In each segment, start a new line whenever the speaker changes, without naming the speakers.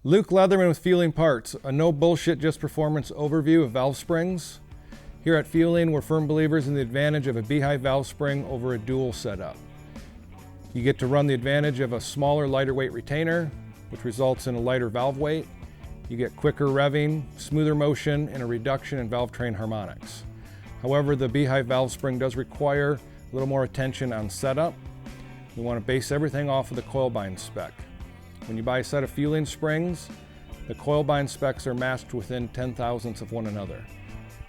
Luke Leatherman with Feuling Parts, a no bullshit just performance overview of valve springs. Here at Feuling, we're firm believers in the advantage of a beehive valve spring over a dual setup. You get to run the advantage of a smaller, lighter weight retainer, which results in a lighter valve weight. You get quicker revving, smoother motion, and a reduction in valve train harmonics. However, the beehive valve spring does require a little more attention on setup. We want to base everything off of the coil bind spec. When you buy a set of Feuling springs, the coil bind specs are matched within 10,000ths of one another.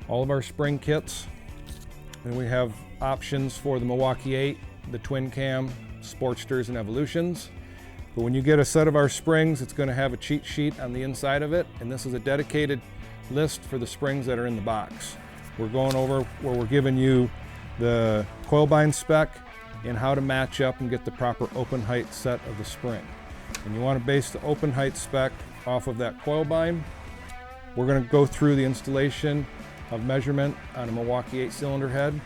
All of our spring kits, and we have options for the Milwaukee 8, the Twin Cam, Sportsters, and Evolutions. But when you get a set of our springs, it's going to have a cheat sheet on the inside of it, and this is a dedicated list for the springs that are in the box. We're going over where we're giving you the coil bind spec and how to match up and get the proper open height set of the spring. And you want to base the open height spec off of that coil bind. We're going to go through the installation of measurement on a Milwaukee 8-cylinder head.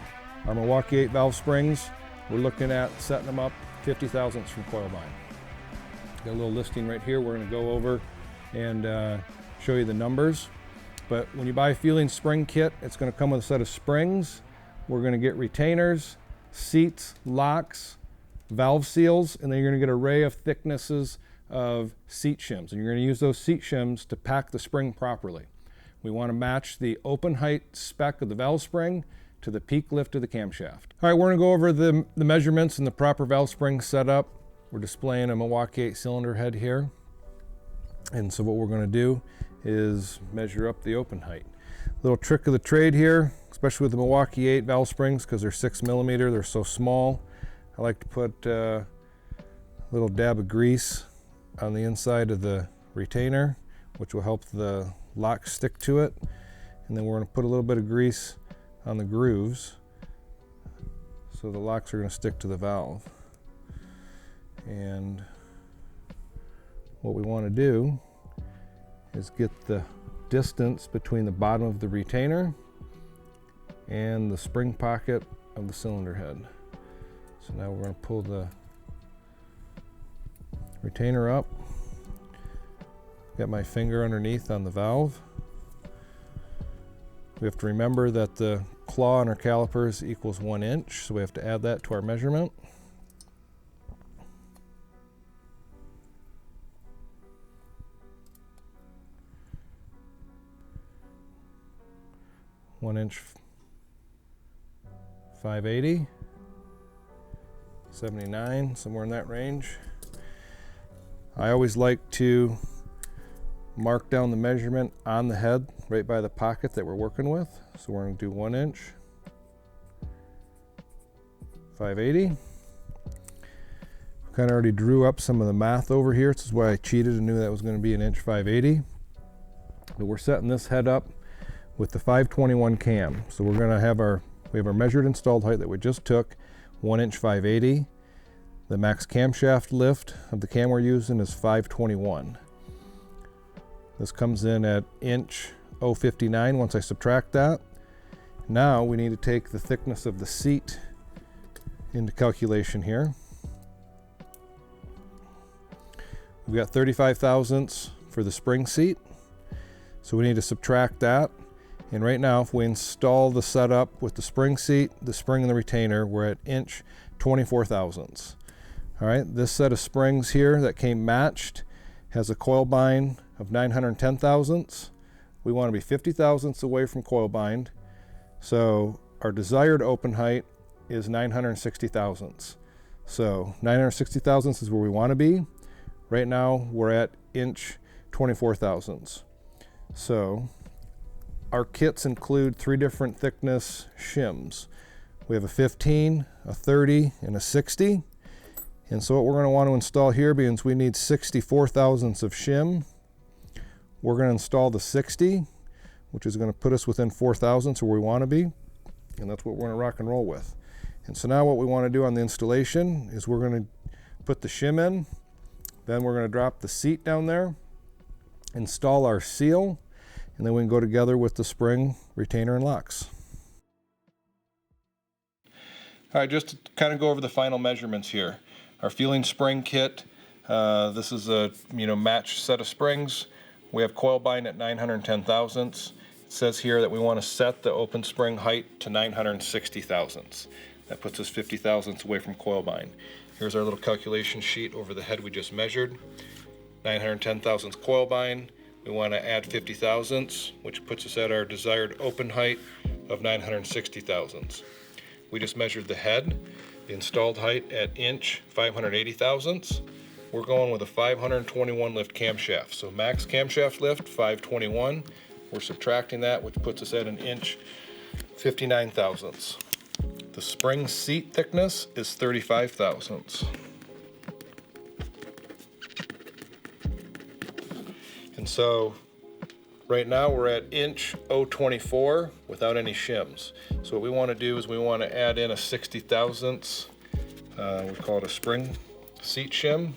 Our Milwaukee 8 valve springs, we're looking at setting them up 50 thousandths from coil bind. Got a little listing right here. We're going to go over and show you the numbers. But when you buy a Feuling spring kit, it's going to come with a set of springs. We're going to get retainers, seats, locks, valve seals, and then you're going to get an array of thicknesses of seat shims. And you're going to use those seat shims to pack the spring properly. We want to match the open height spec of the valve spring to the peak lift of the camshaft. All right, we're going to go over the measurements and the proper valve spring setup. We're displaying a Milwaukee 8-cylinder head here. And so what we're going to do is measure up the open height. Little trick of the trade here, especially with the Milwaukee 8 valve springs, because they're 6mm, they're so small. I like to put a little dab of grease on the inside of the retainer, which will help the lock stick to it. And then we're going to put a little bit of grease on the grooves so the locks are going to stick to the valve. And what we want to do is get the distance between the bottom of the retainer and the spring pocket of the cylinder head. So now we're going to pull the retainer up. Got my finger underneath on the valve. We have to remember that the claw on our calipers equals 1 inch, so we have to add that to our measurement. One inch, 580, 79, somewhere in that range. I always like to mark down the measurement on the head right by the pocket that we're working with. So we're going to do 1 inch, 580. Kind of already drew up some of the math over here. This is why I cheated and knew that was going to be 1 inch, 580. But we're setting this head up with the 521 cam. So we're going to have we have our measured installed height that we just took, 1 inch, 580. The max camshaft lift of the cam we're using is 521. This comes in at inch 059 once I subtract that. Now we need to take the thickness of the seat into calculation here. We've got 35 thousandths for the spring seat. So we need to subtract that. And right now, if we install the setup with the spring seat, the spring and the retainer, we're at inch 24 thousandths. All right, this set of springs here that came matched has a coil bind of 910 thousandths. We want to be 50 thousandths away from coil bind. So our desired open height is 960 thousandths. So 960 thousandths is where we want to be. Right now, we're at inch 24 thousandths. So our kits include 3 different thickness shims. We have a 15, a 30, and a 60. And so what we're going to want to install here, because we need 64 thousandths of shim, we're going to install the 60, which is going to put us within 4 thousandths where we want to be. And that's what we're going to rock and roll with. And so now what we want to do on the installation is we're going to put the shim in, then we're going to drop the seat down there, install our seal, and then we can go together with the spring, retainer, and locks. All right, just to kind of go over the final measurements here. Our Feuling spring kit This is a matched set of springs. We have coil bind at 910 thousandths. It says here that we want to set the open spring height to 960 thousandths. That puts us 50 thousandths away from coil bind. Here's our little calculation sheet over the head we just measured. 910 thousandths coil bind. We want to add 50 thousandths, which puts us at our desired open height of 960 thousandths. We just measured the head, the installed height at inch 580 thousandths. We're going with a 521 lift camshaft. So max camshaft lift, 521. We're subtracting that, which puts us at an inch 59 thousandths. The spring seat thickness is 35 thousandths. And so right now we're at inch 024 without any shims. So what we want to do is we want to add in a 60 thousandths, we call it a spring seat shim.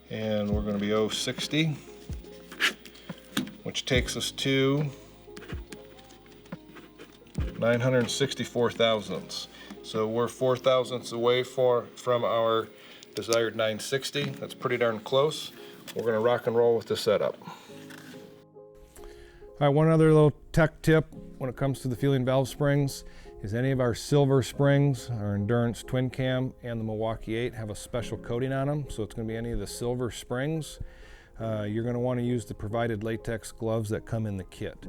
And we're going to be 060, which takes us to 964 thousandths. So we're 4 thousandths away from our desired 960. That's pretty darn close. We're going to rock and roll with this setup. All right, one other little tech tip when it comes to the Feuling valve springs is any of our silver springs, our Endurance Twin Cam and the Milwaukee 8 have a special coating on them. So it's going to be any of the silver springs. You're going to want to use the provided latex gloves that come in the kit.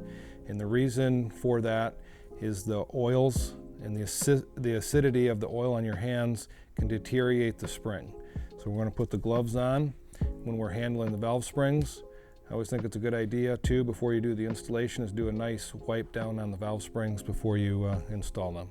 And the reason for that is the oils and the acidity of the oil on your hands can deteriorate the spring. So we're going to put the gloves on when we're handling the valve springs. I always think it's a good idea too, before you do the installation, is do a nice wipe down on the valve springs before you install them.